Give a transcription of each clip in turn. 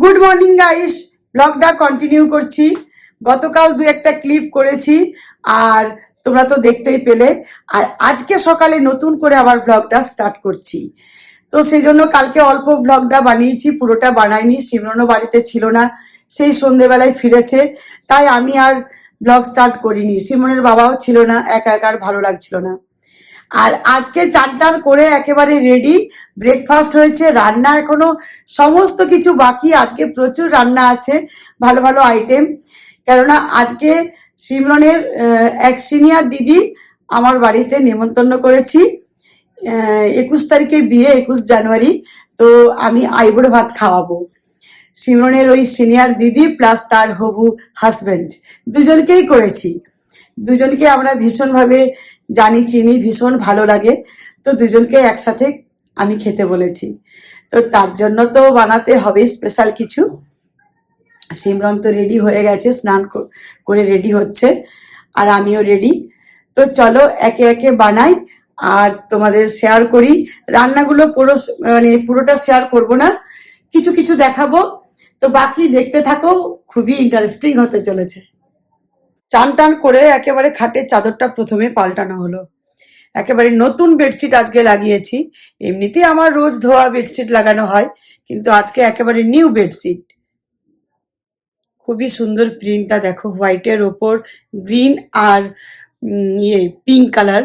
Good morning guys, ব্লগটা continue করছি। গতকাল দু একটা ক্লিপ করেছি আর তোমরা তো দেখতেই পেলে। আর আজকে সকালে নতুন করে আবার ব্লগটা স্টার্ট করছি। তো সেই জন্য কালকে অল্প ব্লগটা বানিয়েছি, পুরোটা বানাইনি। সিমরনও বাড়িতে ছিল না, সেই সন্ধেবেলায় ফিরেছে, তাই আমি আর ব্লগ স্টার্ট করিনি। সিমরনের বাবাও ছিল না, একা একা আর ভালো লাগছিল না। আর আজকে চান টান করে একেবারে রেডি। ব্রেকফাস্ট হয়েছে, রান্না এখনো সমস্ত কিছু বাকি। আজকে প্রচুর রান্না আছে, ভালো ভালো আইটেম। কেননা আজকে সিমরনের এক সিনিয়র দিদি আমার বাড়িতে নেমন্তন্ন করেছি। 21 তারিখে বিয়ে, 21 জানুয়ারি। তো আমি আইবুড়ো ভাত খাওয়াবো সিমরনের ওই সিনিয়র দিদি প্লাস তার হবু হাজবেন্ড, দুজনকেই করেছি। দুজনকে আমরা ভীষণভাবে জানি, চিনি, ভীষণ ভালো লাগে। তো দুজনকে একসাথে আমি খেতে বলেছি। তো তার জন্য তো বানাতে হবে স্পেশাল কিছু। সিমরন তো রেডি হয়ে গেছে, স্নান করে রেডি হচ্ছে, আর আমিও রেডি। তো চলো একে একে বানাই আর তোমাদের শেয়ার করি। রান্নাগুলো পুরোটা শেয়ার করব না, কিছু কিছু দেখাবো। তো বাকি দেখতে থাকো, খুবই ইন্টারেস্টিং হতে চলেছে। চান টান করে একেবারে খাটের চাদরটা প্রথমে পাল্টানো হলো। একেবারে নতুন বেডশিট আজকে লাগিয়েছি। এমনিতে আমার রোজ ধোয়া বেডশিট লাগানো হয়, কিন্তু আজকে একেবারে নিউ বেডশিট। খুবই সুন্দর প্রিন্টটা দেখো, হোয়াইটের ওপর গ্রিন আর পিঙ্ক কালার,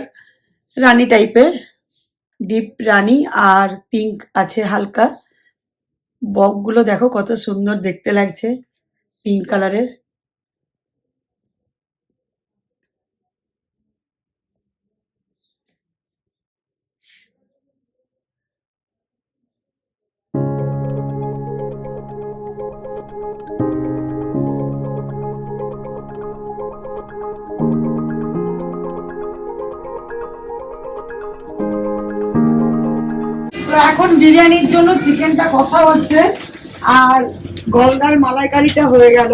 রানী টাইপের, ডিপ রানী আর পিঙ্ক আছে হালকা। বকগুলো দেখো কত সুন্দর দেখতে লাগছে পিঙ্ক কালারের। তো এখন বিরিয়ানির জন্য চিকেনটা কষা হচ্ছে আর গলদার মালাইকারিটা হয়ে গেল।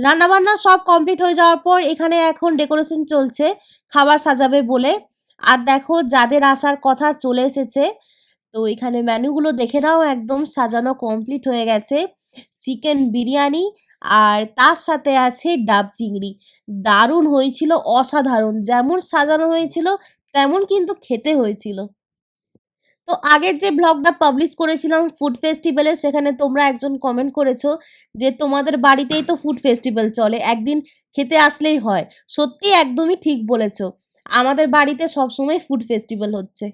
রান্নাবান্না সব কমপ্লিট হয়ে যাওয়ার পর এখানে এখন ডেকোরেশন চলছে, খাবার সাজাবে বলে। আর দেখো যাদের আসার কথা চলে এসেছে। তো এখানে মেনুগুলো দেখে নাও, একদম সাজানো কমপ্লিট হয়ে গেছে। চিকেন বিরিয়ানি আর তার সাথে আছে ডাব চিংড়ি। দারুণ হয়েছিল, অসাধারণ। যেমন সাজানো হয়েছিল তেমন কিন্তু খেতে হয়েছিল। তো আগের যে ব্লগটা পাবলিশ করেছিলাম ফুড ফেস্টিভ্যালে, সেখানে তোমরা একজন কমেন্ট করেছো যে তোমাদের বাড়িতেই তো ফুড ফেস্টিভ্যাল চলে, একদিন খেতে আসলেই হয়। সত্যি একদমই ঠিক বলেছো, আমাদের বাড়িতে সবসময় ফুড ফেস্টিভ্যাল হচ্ছে।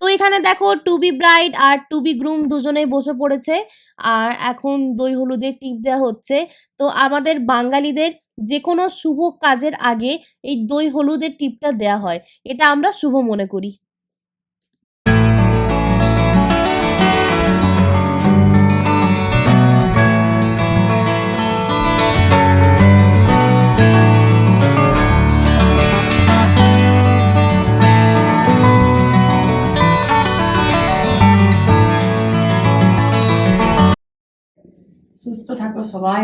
তো এখানে দেখো টু বি ব্রাইড আর টু বি গ্রুম দুজনেই বসে পড়েছে, আর এখন দই হলুদের টিপ দেওয়া হচ্ছে। তো আমাদের বাঙালিদের যে কোনো শুভ কাজের আগে এই দই হলুদের টিপটা দেওয়া হয়, এটা আমরা শুভ মনে করি। সুস্থ থাকো সবাই,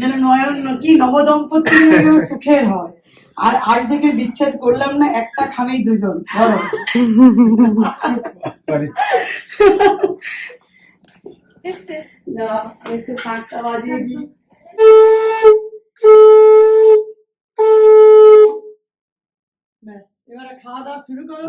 যেন কি নবদম্পতি যেন সুখের হয়। আর আজ থেকে বিচ্ছেদ করলাম না, একটা খামেই দুজন। বলো দাঁড়াও, একটু শাঁখটা বাজিয়ে দিই। ব্যাস, এবারে খাওয়া দাওয়া শুরু করো।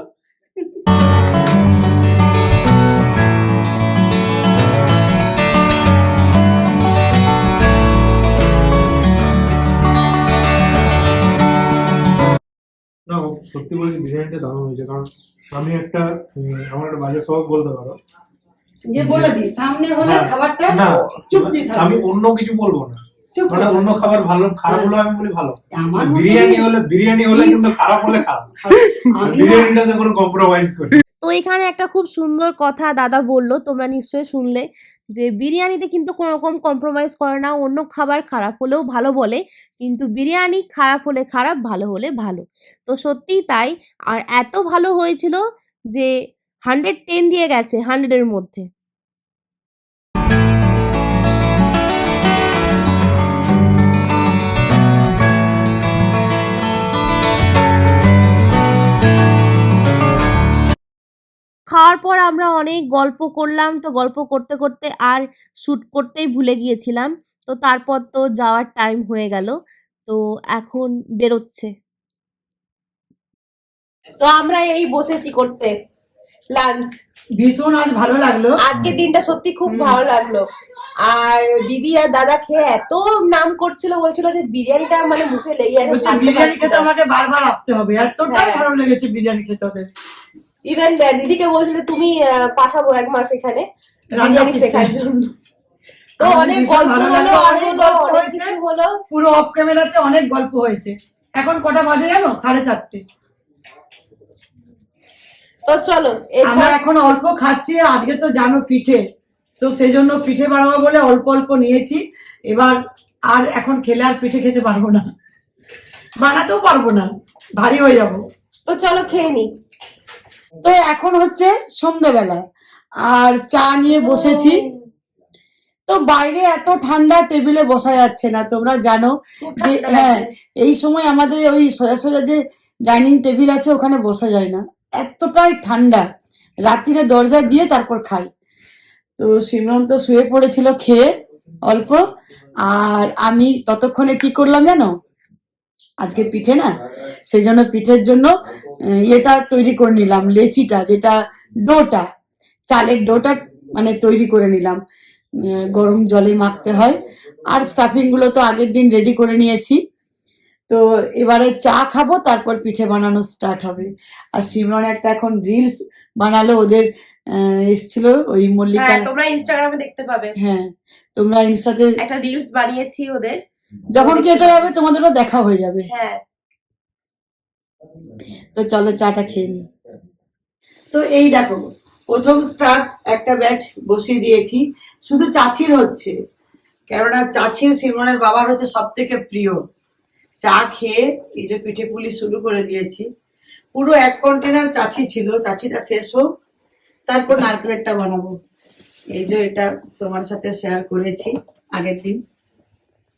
না সত্যি বলছি বিরিয়ানিটা দারুণ হয়েছে, কারণ আমি একটা আমার একটা বাজে স্বভাব বলতে পারো যে বলে দিই সামনে হলে হ্যাঁ, খাবারটা না চুপ দিয়ে থাকবে। আমি অন্য কিছু বলবো না, চুপ মানে করে অন্য খাবার ভালো খারাপ হলে আমি বলি ভালো, আমার মতে বিরিয়ানি হলে কিন্তু খারাপ হলে খারাপ, আমি না- বিরিয়ানিটাতে কোনো কম্প্রোমাইজ করি না। তো এখানে একটা খুব সুন্দর কথা দাদা বললো, তোমরা নিশ্চয়ই শুনলে, যে বিরিয়ানিতে কিন্তু কোনো রকম কম্প্রোমাইজ করে না। অন্য খাবার খারাপ হলেও ভালো বলে, কিন্তু বিরিয়ানি খারাপ হলে খারাপ, ভালো হলে ভালো। তো সত্যিই তাই। আর এত ভালো হয়েছিল যে 110 দিয়ে গেছে 100-এর মধ্যে। খাওয়ার পর আমরা অনেক গল্প করলাম। তো গল্প করতে করতে আর শ্যুট করতেই ভুলে গিয়েছিলাম। তো তারপর তো যাওয়ার টাইম হয়ে গেল, তো এখন বেরোচ্ছে। তো আমরা এই বসেছি করতে লাঞ্চ। ভীষণ আজ ভালো লাগলো। আজকের দিনটা সত্যি খুব ভালো লাগলো। আর দিদি আর দাদা খেয়ে এত নাম করছিল, বলছিল যে বিরিয়ানিটা মানে মুখে লেগে আছে, বলছে ছাড়তে বিরিয়ানি পারছি খেতে না। আমাকে বারবার আসতে হবে, এতটাই হ্যাঁ। ভালো লেগেছে বিরিয়ানি খেতে ওদের। ইভেন দিদিকে বলছিল তুমি পাঠাবো 1 মাস এখানে রান্না বিরিয়ানি শিখতে। শেখার জন্য। তো আমাদের অনেক ভীষণ গল্প ভালো হলো, লাগলো, অনেক গল্প অনেক হয়েছে। কিছু হলো। পুরো অফ ক্যামেরাতে অনেক গল্প হয়েছে। এখন কটা বাজে জানো? 4:30। তো চলো আমরা এখন অল্প খাচ্ছি, আজকে তো জানো পিঠে, তো সেই জন্য পিঠে বানাবো বলে অল্প অল্প নিয়েছি। এবার আর এখন খেলে আর পিঠে খেতে পারবো না, বানাতেও পারবো না, ভারী হয়ে যাব। তো চলো খেয়ে নি। তো এখন হচ্ছে সন্ধ্যেবেলা, আর চা নিয়ে বসেছি। তো বাইরে এত ঠান্ডা, টেবিলে বসা যাচ্ছে না, তোমরা জানো যে হ্যাঁ, এই সময় আমাদের ওই সোজা সোজা যে ডাইনিং টেবিল আছে ওখানে বসা যায় না, এতটাই ঠান্ডা। রাত্রিরে দরজা দিয়ে তারপর খাই। তো সিমরন তো শুয়ে পড়েছিল খেয়ে অল্প, আর আমি ততক্ষণে কি করলাম জানো? আজকে পিঠে না, সেই জন্য পিঠের জন্য এটা তৈরি করে নিলাম, লেচিটা, যেটা ডোটা, চালের ডোটা মানে তৈরি করে নিলাম। গরম জলে মাখতে হয়, আর স্টাফিং গুলো তো আগের দিন রেডি করে নিয়েছি। তো এবারে চা খাবো, তারপর পিঠে বানানো স্টার্ট হবে। আর সিমরন একটা এখন রিলস বানালো, ওদের এসছিল ওই মল্লিকা। হ্যাঁ, তোমরা ইনস্টাগ্রামে দেখতে পাবে। হ্যাঁ, তোমরা ইনস্টাতে একটা রিলস বানিয়েছি ওদের, যখন কি এটা যাবে তোমাদেরও দেখা হয়ে যাবে। হ্যাঁ। তো চলো চাটা খেয়ে নি। তো এই দেখো, প্রথম স্টার্ট একটা ব্যাচ বসিয়ে দিয়েছি, শুধু চাচির হচ্ছে, কেননা চাচির সিমরনের বাবার হচ্ছে সব থেকে প্রিয়। চা খেয়ে এই যে পিঠে পুলি শুরু করে দিয়েছি। পুরো 1 কন্টেনার চাচি ছিল, চাচিটা শেষ হোক তারপর নারকেলেরটা বানাবো। এই যে এটা তোমার সাথে শেয়ার করেছি আগের দিন,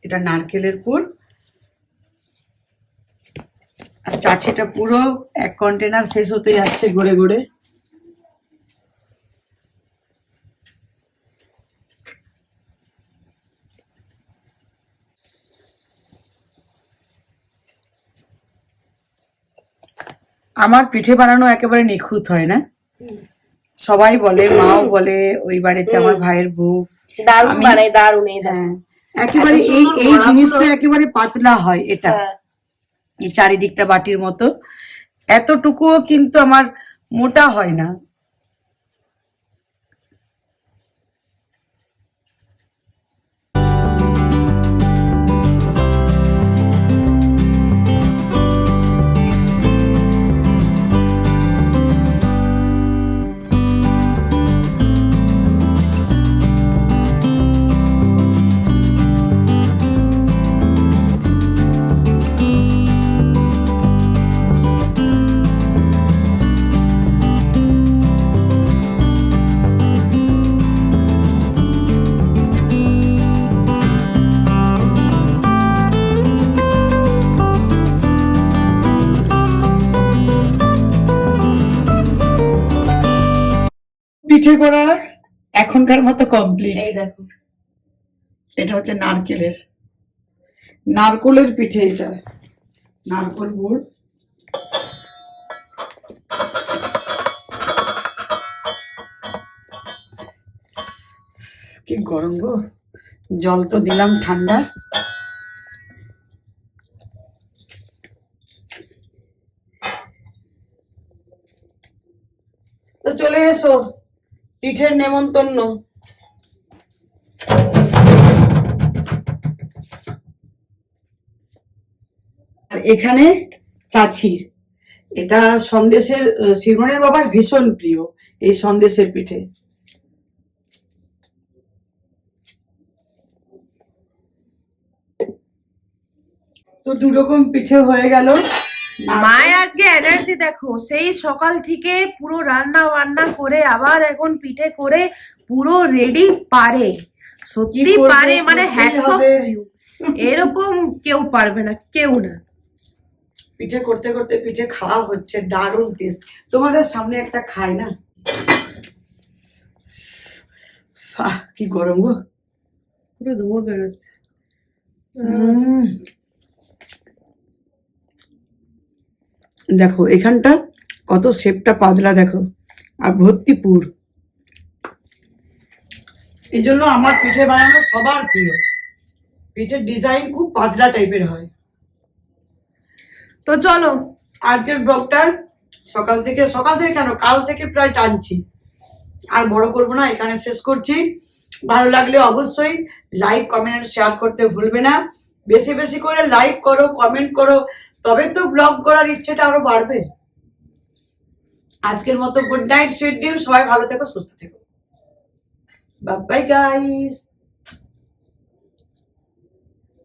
এটা নারকেলের পুর। আর চাচিটা পুরো এক কন্টেনার শেষ হতে যাচ্ছে গড়ে গড়ে। আমার পিঠে বানানো একেবারে নিখুঁত হয় না, সবাই বলে, মাও বলে ওই বাড়িতে আমার ভাইয়ের বউ। দারুণ আমি- বানাই, দারুণ এই দেখো। হ্যাঁ, একেবারে এত এই সুন্দর এই বড়া জিনিসটা পুরো। একেবারে পাতলা হয় এটা, হ্যাঁ। এই চারিদিকটা বাটির মতো, এতটুকুও কিন্তু আমার মোটা হয় না। পিঠে করা এখনকার মতো কমপ্লিট। এই দেখো, এটা হচ্ছে নারকোলের পিঠে, এটা নারকোল গুড়। কি গরম গো, জল তো দিলাম ঠান্ডা। তো চলে এসো, পিঠের নেমন্তন্ন। আর এখানে চাচির, এটা সন্দেশের, শিরমনের বাবার ভীষণ প্রিয় এই সন্দেশের পিঠে। তো দু রকম পিঠে হয়ে গেল। মায়ের আজকে এনার্জি দেখো, সেই সকাল থেকে পুরো রান্না বান্না করে আবার এখন পিঠে করে পুরো রেডি, পারে সত্যি কি করবে, পারে, মানে করতেই হ্যাটস অফ হবে। ইউ। এরকম কেউ পারবে না, কেউ না। পিঠে করতে করতে পিঠে খাওয়া হচ্ছে, দারুণ টেস্ট। তোমাদের সামনে একটা খাই না, কি গরম গো, পুরো ধোঁয়া বেরোচ্ছে। উম। দেখো এখানটা কত শেপটা পাতলা, দেখো, আর ভর্তি পুর। এই জন্য আমার পিঠে বানানো সবার প্রিয়। পিঠের ডিজাইন খুব পাতলা টাইপের হয়। তো চলো, আজকের ব্লগটা সকাল থেকে কেন, কাল থেকে প্রায় টানছি, আর বড় করব না, এখানে শেষ করছি। ভালো লাগলে অবশ্যই লাইক, কমেন্ট, শেয়ার করতে ভুলবে না। বেশি বেশি করে লাইক করো, কমেন্ট করো, তবে তো ব্লগ করার ইচ্ছেটা আরো বাড়বে। আজকের মতো গুড নাইট, সুইট ড্রিম, সবাই ভালো থেকো, সুস্থ থেকো, বাই বাই গাইস।